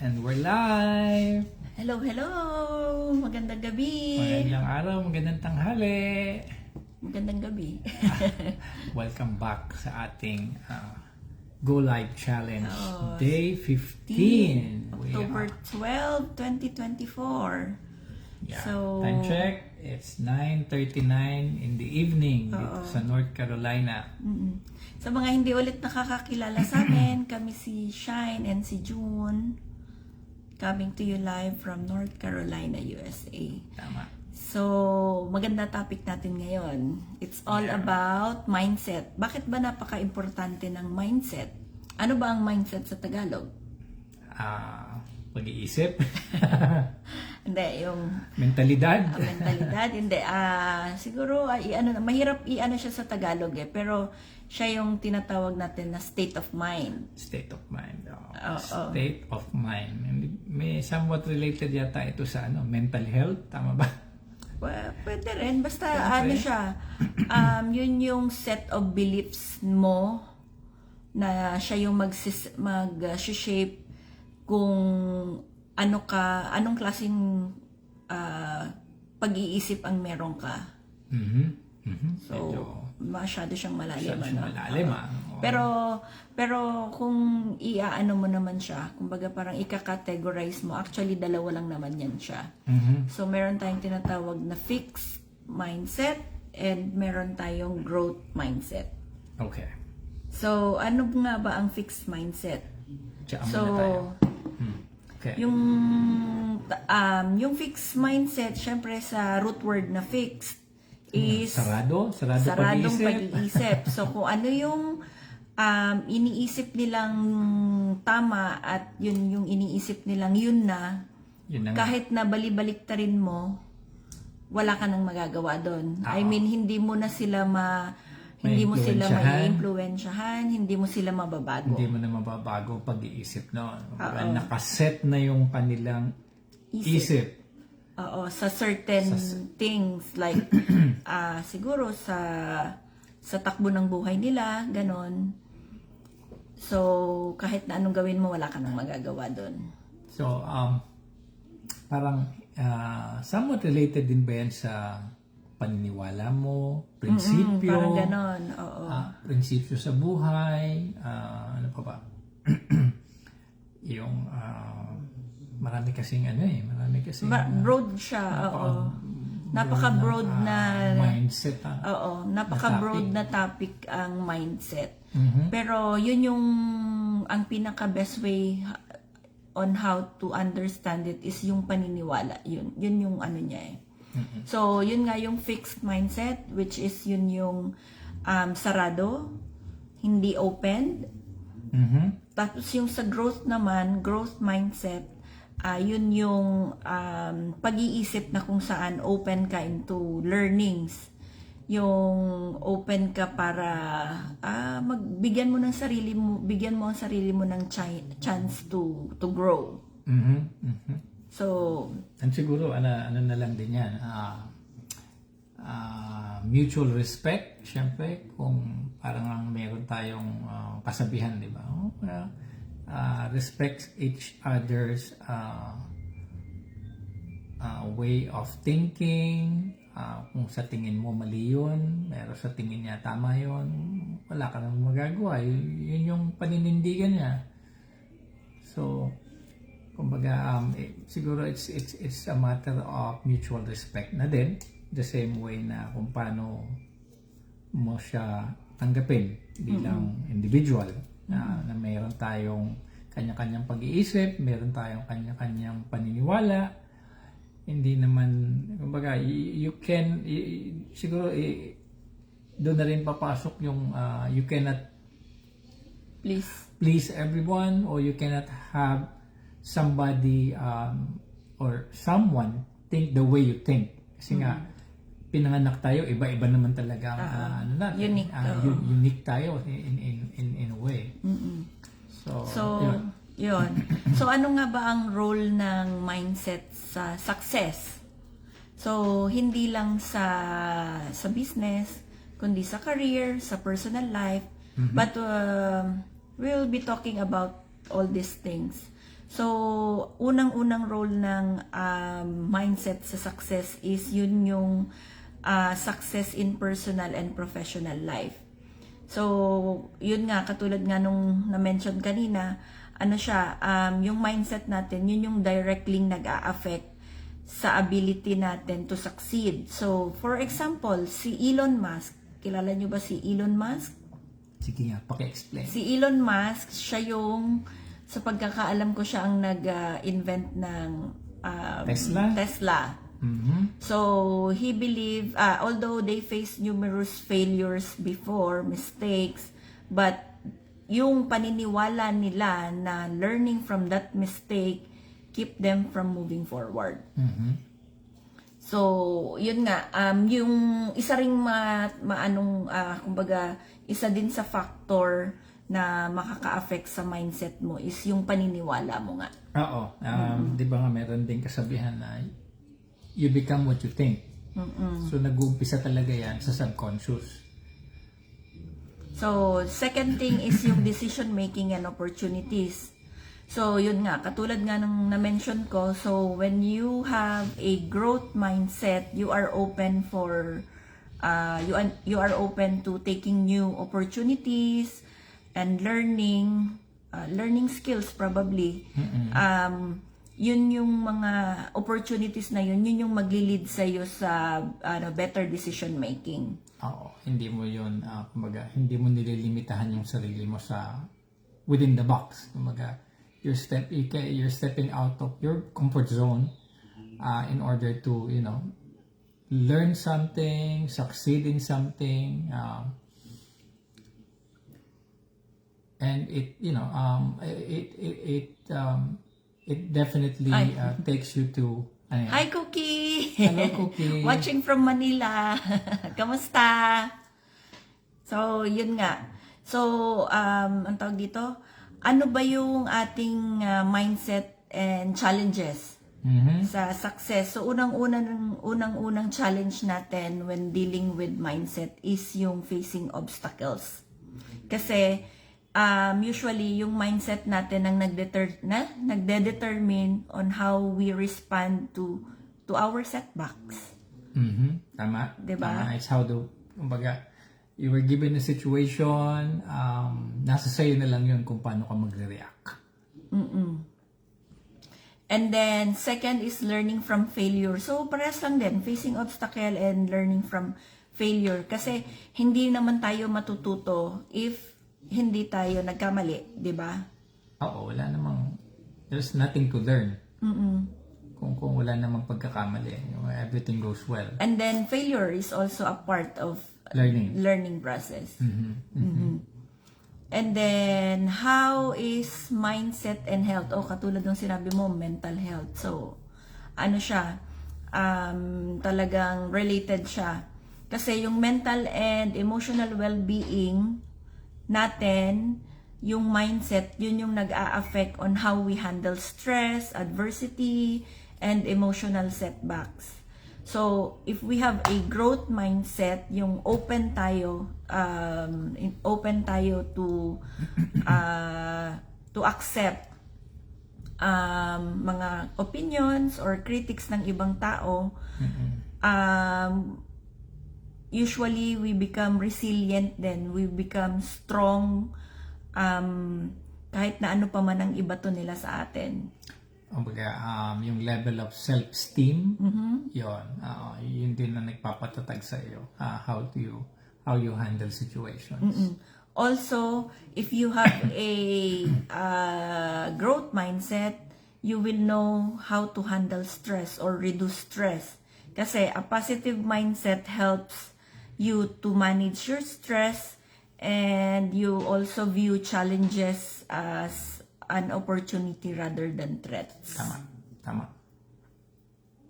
And we're live! Hello, hello! Magandang gabi! Magandang araw, magandang tanghali! Magandang gabi. Welcome back sa ating Go Live Challenge, Oh, Day 15. We October are- 12, 2024. Yeah. So, Time check, it's 9:39 in the evening dito sa North Carolina. sa mga hindi ulit nakakakilala sa amin, kami si Shine and si June. Coming to you live from North Carolina, USA. Tama. So, maganda topic natin ngayon. It's all about mindset. Bakit ba napaka-importante ng mindset? Ano ba ang mindset sa Tagalog? Pag-iisip, Hindi, yung mentalidad. mentalidad. Hindi, siguro, mahirap i-ano siya sa Tagalog pero siya yung tinatawag natin na state of mind. State of mind. Oo. State of mind. May somewhat related yata ito sa mental health. Tama ba? Well, pwede rin. Basta Siyempre. ano siya, yun yung set of beliefs mo na siya yung mag-shape kung anong klaseng pag-iisip ang meron ka. So, masyado siyang malalim. Malalim. Pero kung iaano mo naman siya, kumbaga parang ika-categorize mo, actually dalawa lang naman yan siya. So meron tayong tinatawag na fixed mindset and meron tayong growth mindset. Okay. So ano nga ba ang fixed mindset? Tsaka muna tayo. Okay. Yung fixed mindset, syempre sa root word na fixed is saradong pag-iisip. So kung ano yung iniisip nilang tama at yun yung iniisip nilang yun na kahit na bali-baliktarin mo, wala ka nang magagawa doon. I mean, hindi mo sila maiimpluwensyahan, hindi mo sila mababago. Hindi mo na mababago pag-iisip nakaset na yung kanilang isip. Oo, sa certain things like siguro sa takbo ng buhay nila, ganon. So, kahit na anong gawin mo, wala ka nang magagawa doon. So, parang somewhat related din ba yan sa paniniwala mo, prinsipyo? Parang ganon, oo. Prinsipyo sa buhay, ano pa ba? Yung marami kasing broad siya, oo. Napaka-broad na mindset. Oo, napaka-broad na topic ang mindset. Pero yun yung ang pinaka-best way on how to understand it is yung paniniwala. Yun yung ano niya eh. So, yun nga yung fixed mindset, which is yun yung sarado, hindi open. Tapos yung sa growth naman, growth mindset, yun yung pag-iisip na kung saan open ka into learnings. Yung open ka para bigyan mo ang sarili mo ng chance to grow. So, and siguro ano na lang din yan, mutual respect, syempre, kung parang meron tayong kasabihan, di ba? Respect each other's way of thinking. Kung sa tingin mo mali yun, meron sa tingin niya tama yun, wala ka nang magagawa. Yun yung paninindigan niya. So, kumbaga, siguro it's a matter of mutual respect na din, the same way na kung paano mo siya tanggapin bilang individual, na mayroon tayong kanya-kanyang pag-iisip, mayroon tayong kanya-kanyang paniniwala. Hindi naman, kumbaga, siguro doon na rin papasok yung you cannot please everyone, or you cannot have somebody or someone think the way you think. Kasi nga, pinanganak tayo, iba-iba naman talaga ang unique. Unique tayo in a way. So yun. So, ano nga ba ang role ng mindset sa success? So, hindi lang sa business, kundi sa career, sa personal life. But we'll be talking about all these things. So, unang-unang role ng mindset sa success is yun yung success in personal and professional life. So, yun nga, katulad nga nung na-mention kanina, ano siya, yung mindset natin, yun yung directly nag-a-affect sa ability natin to succeed. So, for example, si Elon Musk, kilala nyo ba si Elon Musk? Sige nga, paki-explain. Si Elon Musk, siya yung, sa pagkakaalam ko, siya ang nag-invent ng Tesla. So, he believed, although they faced numerous failures before, mistakes, but yung paniniwala nila na learning from that mistake keep them from moving forward. So, yun nga, yung isa ring kumbaga, isa din sa factor na makaka-affect sa mindset mo is yung paniniwala mo nga. Oo. Di ba nga meron din kasabihan na you become what you think. So, nag-uumpisa talaga yan sa subconscious. So, second thing is yung decision making and opportunities. So, yun nga, katulad nga ng na-mention ko, so when you have a growth mindset, you are open for, you are open to taking new opportunities and learning skills probably. Yun yung mga opportunities na yun yung magli-lead sa'yo sa better decision making. Oo, hindi mo yun, kumbaga, hindi mo nililimitahan yung sarili mo sa within the box. Kumbaga, you're stepping out of your comfort zone in order to, learn something, succeed in something, and it definitely takes you to. Hi, Cookie! Hello, Cookie! Watching from Manila. Kamusta? So, yun nga. So, ang tawag dito, ano ba yung ating mindset and challenges sa success? So, unang-unang challenge natin when dealing with mindset is yung facing obstacles. Kasi, usually, yung mindset natin ang nagde-determine on how we respond to our setbacks. Tama. Diba? Tama. It's how kumbaga, you were given a situation, nasa sayo na lang yun kung paano ka magre-react. And then, second is learning from failure. So, parehas lang din, facing obstacle and learning from failure. Kasi, hindi naman tayo matututo if hindi tayo nagkamali, di ba? Oo, wala namang, there's nothing to learn. Kung wala namang pagkakamali, everything goes well. And then, failure is also a part of learning process. And then, how is mindset and health? Katulad ng sinabi mo, mental health. So, ano siya? Talagang related siya. Kasi yung mental and emotional well-being natin, yung mindset, yun yung nag-a-affect on how we handle stress, adversity, and emotional setbacks. So, if we have a growth mindset, yung open tayo to accept mga opinions or critics ng ibang tao, usually we become resilient, then we become strong, kahit na ano pa man ang ibato nila sa atin. Yung level of self-esteem, yun din na nagpapatatag sa iyo, how you handle situations. Also, if you have a growth mindset, you will know how to handle stress or reduce stress. Kasi a positive mindset helps you to manage your stress, and you also view challenges as an opportunity rather than threats. Tama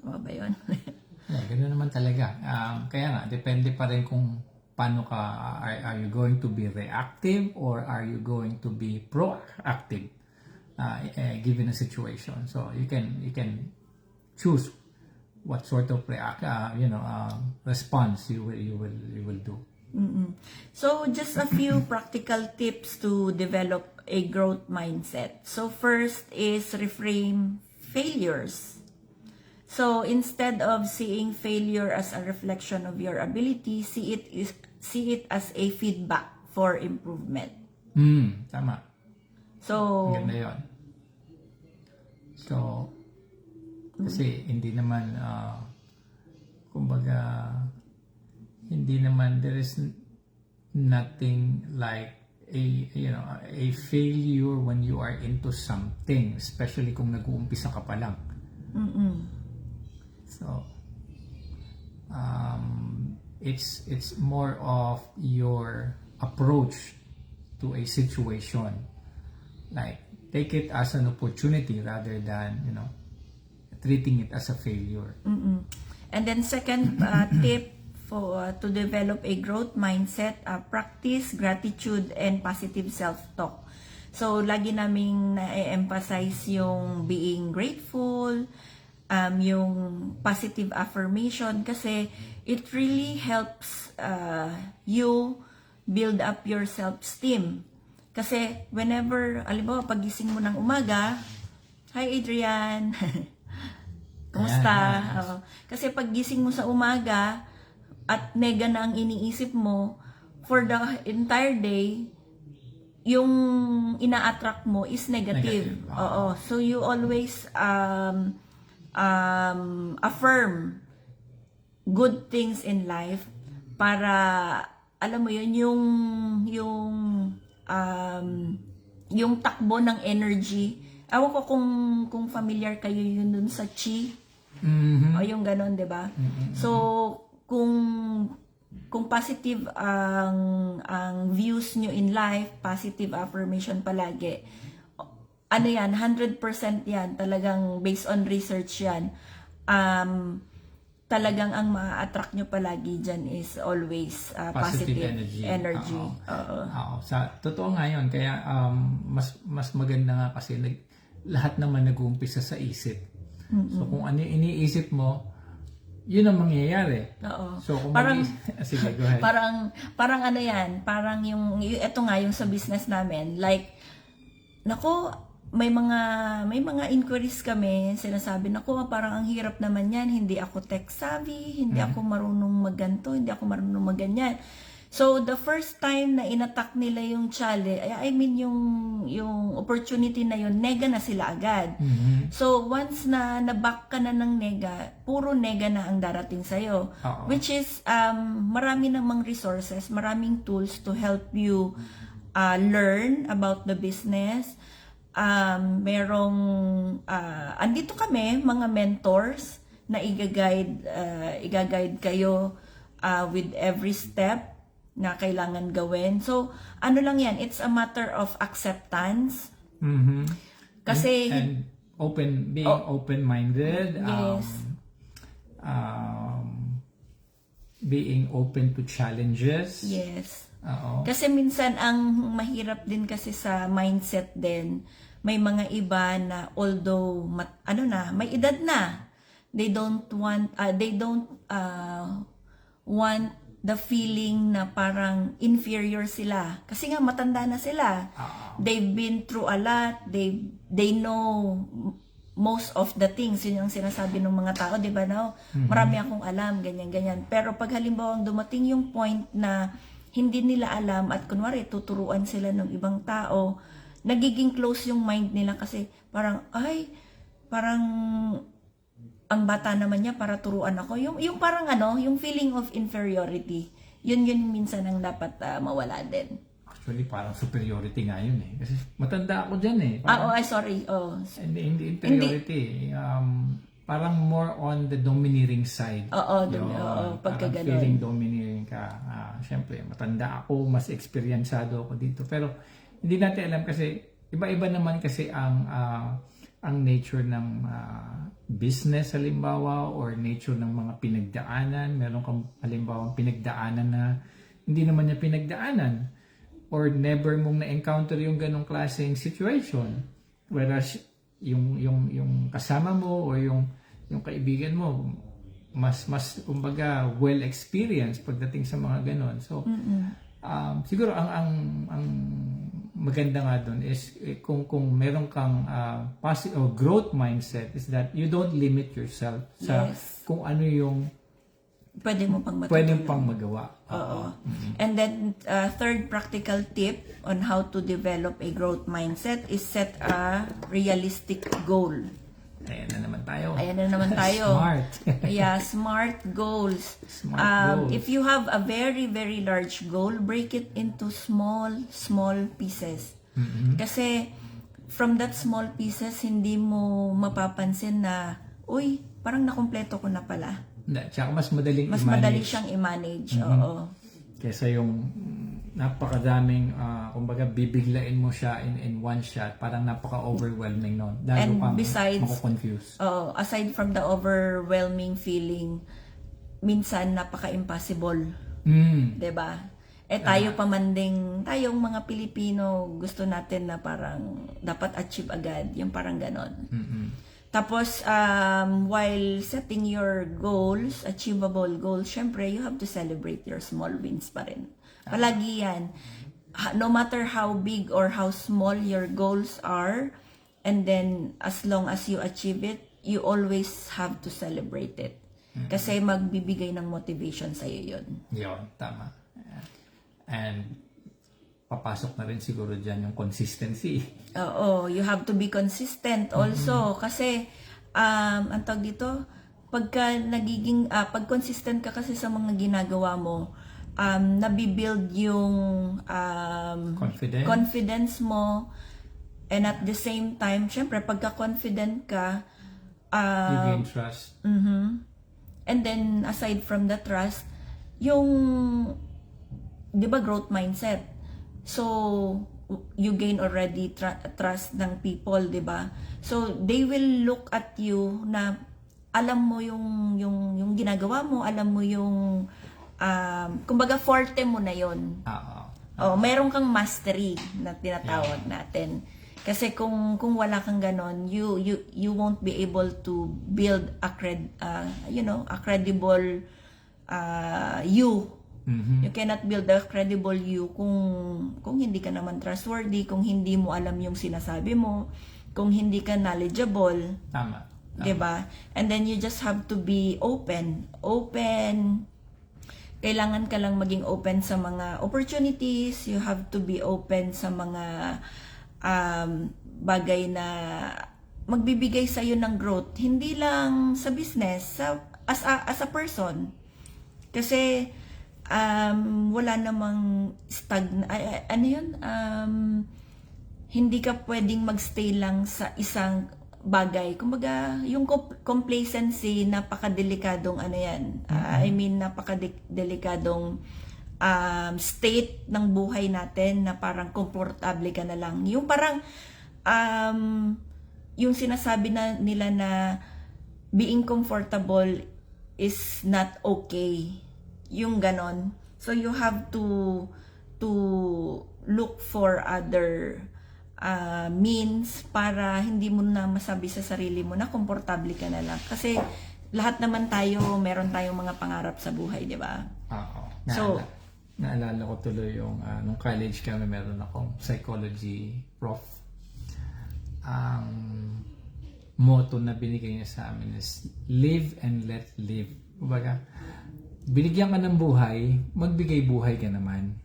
Tama ba yun? Ganoon naman talaga. Kaya nga, depende pa rin kung paano ka, are you going to be reactive or are you going to be proactive given a situation. So you can choose what sort of response you will do. So just a few practical tips to develop a growth mindset. So first is reframe failures. So instead of seeing failure as a reflection of your ability, see it as a feedback for improvement. Tama. So Ang ganda yun. So, kasi hindi naman, kumbaga, hindi naman, there is nothing like a failure when you are into something, especially kung nag-uumpisa ka pa lang. So, it's more of your approach to a situation. Like, take it as an opportunity rather than, treating it as a failure. And then second tip for to develop a growth mindset, practice gratitude and positive self-talk. So lagi naming na-emphasize yung being grateful, yung positive affirmation kasi it really helps you build up your self-esteem. Kasi whenever, alimbawa, pagising mo ng umaga, hi Adrian, kumusta? Kasi paggising mo sa umaga at nega na ang iniisip mo, for the entire day, yung ina-attract mo is negative. So you always affirm good things in life para, alam mo yun, yung takbo ng energy. Ewan ko kung familiar kayo yun dun sa chi. O yung ganon, 'di ba? So kung positive ang views nyo in life, positive affirmation palagi. Ano yan, 100% yan, talagang based on research yan. Talagang ang ma-attract nyo palagi dyan is always positive energy. Sa totoo nga yun, kaya mas maganda nga kasi lahat naman nag-uumpisa sa isip. So kung ano yung iniisip mo, yun ang mangyayari. So kung sige, go ahead. Parang ano yan, parang ito nga yung sa business namin, like, nako, may mga inquiries kami, sinasabi, nako, parang ang hirap naman yan, hindi ako tech savvy, hindi ako marunong magganto, hindi ako marunong magganyan. So the first time na inattack nila yung challenge, yung opportunity na yun, nega na sila agad. So once na naback ka na ng nega, puro nega na ang darating sa'yo. Which is, marami namang resources, maraming tools to help you learn about the business. Andito kami, mga mentors, na i-guide kayo with every step na kailangan gawin. So, ano lang yan, it's a matter of acceptance. Kasi and being open-minded, yes. Being open to challenges. Yes. Kasi minsan ang mahirap din kasi sa mindset din, may mga iba na although may edad na, they don't want the feeling na parang inferior sila. Kasi nga matanda na sila. They've been through a lot. They know most of the things. Yun yung sinasabi ng mga tao, di ba? No? Marami akong alam, ganyan-ganyan. Pero pag halimbawa dumating yung point na hindi nila alam at kunwari tuturuan sila ng ibang tao, nagiging close yung mind nila kasi parang, ang bata naman niya para turuan ako. Yung parang yung feeling of inferiority. Yun minsan ang dapat mawala din. Actually, parang superiority nga yun eh. Kasi matanda ako dyan eh. Sorry. Hindi inferiority. Parang more on the domineering side. Pagka parang feeling domineering ka. Siyempre, matanda ako, mas eksperyensado ako dito. Pero hindi natin alam kasi, iba-iba naman kasi ang nature ng business halimbawa or nature ng mga pinagdaanan. Meron kang halimbawa pinagdaanan na hindi naman niya pinagdaanan or never mong na-encounter yung ganong klaseng situation. Whereas yung kasama mo o yung kaibigan mo mas kumbaga well experienced pagdating sa mga ganon. So siguro ang maganda nga doon is kung meron kang positive or growth mindset is that you don't limit yourself sa Yes. kung ano yung Pwede mo pang pwede matutunan. pang magawa. Oo. And then, third practical tip on how to develop a growth mindset is set a realistic goal. Ayan na naman tayo. Ayan na naman tayo. Smart. Yeah, smart goals. Smart goals. If you have a very, very large goal, break it into small pieces. Kasi from that small pieces, hindi mo mapapansin na, uy, parang nakumpleto ko na pala. Tsaka mas madaling Mas i-manage. madali siyang i-manage. Oo. Kesa yung napakadaming, kumbaga bibiglain mo siya in one shot, parang napaka-overwhelming nun. And Kang besides, mako-confuse. Aside from the overwhelming feeling, minsan napaka-impossible. 'Di ba? Tayo tayong mga Pilipino, gusto natin na parang dapat achieve agad, yung parang ganon. Tapos, while setting your goals, achievable goals, syempre, you have to celebrate your small wins pa rin. Palagi yan. No matter how big or how small your goals are, and then, as long as you achieve it, you always have to celebrate it. Kasi magbibigay ng motivation sa'yo yun. Yun, tama. And, papasok na rin siguro dyan yung consistency. Oo, you have to be consistent also kasi ang tawag dito, pagka pag consistent ka kasi sa mga ginagawa mo, nabibuild yung confidence mo, and at the same time, syempre pagka confident ka, You gain trust. and then aside from the trust, yung 'di ba growth mindset. So you gain already trust ng people, 'di ba? So they will look at you na alam mo yung ginagawa mo, alam mo yung kumbaga forte mo na yon. Meron kang mastery na tinatawag natin. Kasi kung wala kang ganon, you won't be able to build a credible you. You cannot build a credible you kung hindi ka naman trustworthy, kung hindi mo alam yung sinasabi mo, kung hindi ka knowledgeable. Tama. 'Di ba? And then you just have to be open. Kailangan ka lang maging open sa mga opportunities. You have to be open sa mga bagay na magbibigay sa iyo ng growth, hindi lang sa business, as a person. Kasi wala namang hindi ka pwedeng magstay lang sa isang bagay. Kumbaga, yung complacency, napakadelikadong napakadelikadong state ng buhay natin na parang komportable ka na lang. Yung parang yung sinasabi nila na being comfortable is not okay. Yung ganon. So you have to look for other means para hindi mo na masabi sa sarili mo na komportable ka na lang. Kasi lahat naman tayo, meron tayong mga pangarap sa buhay, di ba? Oo. Naalala ko tuloy yung nung college kami, meron akong psychology prof. Ang motto na binigay niya sa amin is live and let live. Kumbaga, binigyan ka ng buhay, magbigay buhay ka naman.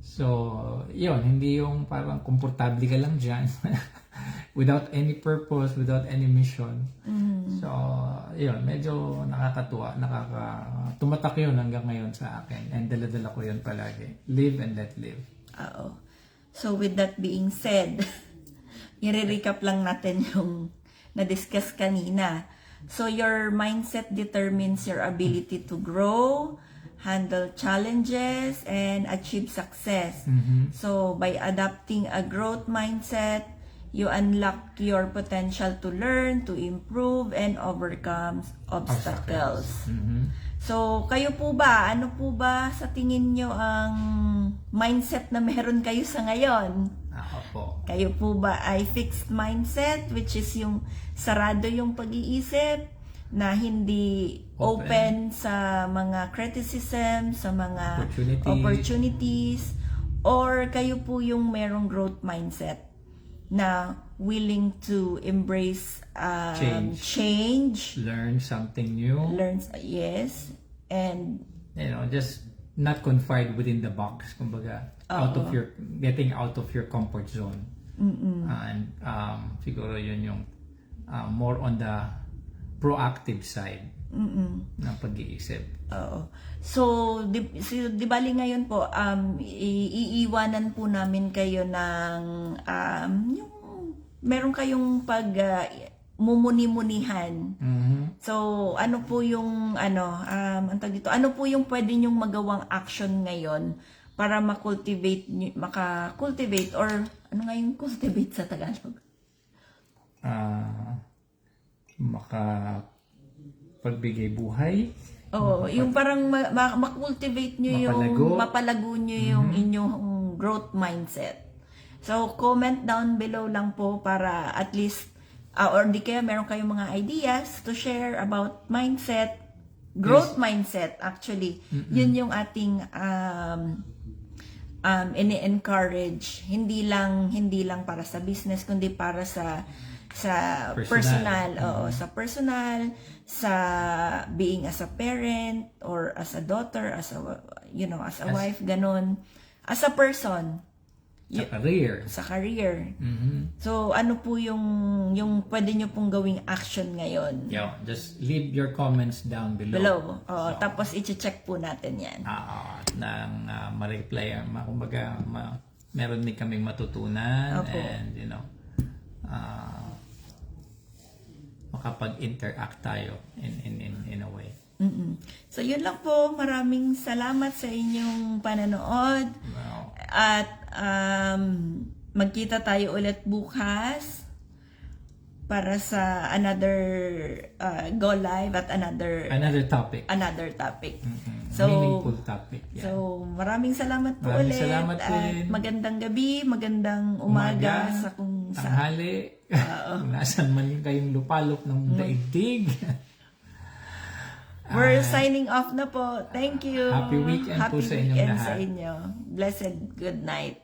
So, yun, hindi yung parang komportable ka lang dyan without any purpose, without any mission. So, yun, medyo nakakatuwa, tumatak yun hanggang ngayon sa akin, and dala-dala ko yun palagi. Live and let live. Oo. So, with that being said, i-recap lang natin yung na-discuss kanina. So, your mindset determines your ability to grow, handle challenges, and achieve success. So, by adopting a growth mindset, you unlock your potential to learn, to improve, and overcome obstacles. So, kayo po ba? Ano po ba sa tingin nyo ang mindset na meron kayo sa ngayon? Ako po. Kayo po ba ay fixed mindset, which is yung sarado yung pag-iisip, na hindi open sa mga criticism, sa mga opportunities, or kayo po yung merong growth mindset na willing to embrace change, Learn something new. yes, and Just not confined within the box. Kumbaga, getting out of your comfort zone. And siguro yun yung more on the proactive side ng pag-iisip. Oo. So, di bali ngayon po, iiwanan po namin kayo ng, yung, meron kayong mumuni-munihan. So, ano po yung, ang tawag dito, ano po yung pwede nyong magawang action ngayon para maka-cultivate, or ano nga yung cultivate sa Tagalog? Pagbigay buhay. Oo, yung parang ma-cultivate nyo yung, mapalago nyo yung inyong growth mindset. So, comment down below lang po para at least, or di kaya meron kayong mga ideas to share about mindset, growth mindset actually. Yun yung ating ini-encourage, hindi lang para sa business, kundi para sa personal, sa personal, sa being as a parent or as a daughter, as a wife, ganun, as a person, Sa career. So ano po yung pwede nyo pong gawing action ngayon? Just leave your comments down below. Tapos i-check po natin yan. Nang ma-reply, kumbaga meron din kaming matutunan. Opo. And makapag-interact tayo in a way. So yun lang po, maraming salamat sa inyong panonood. Wow. At magkita tayo ulit bukas para sa another go live at another topic. So, meaningful topic. Yeah. So, maraming salamat po Maraming ulit. salamat at din. magandang gabi, magandang umaga sa kung sa tanghali. Kung nasan man yung kayong lupalop ng daigdig. We're signing off na po. Thank you. Happy weekend po sa inyong weekend lahat. sa inyo. Blessed good night.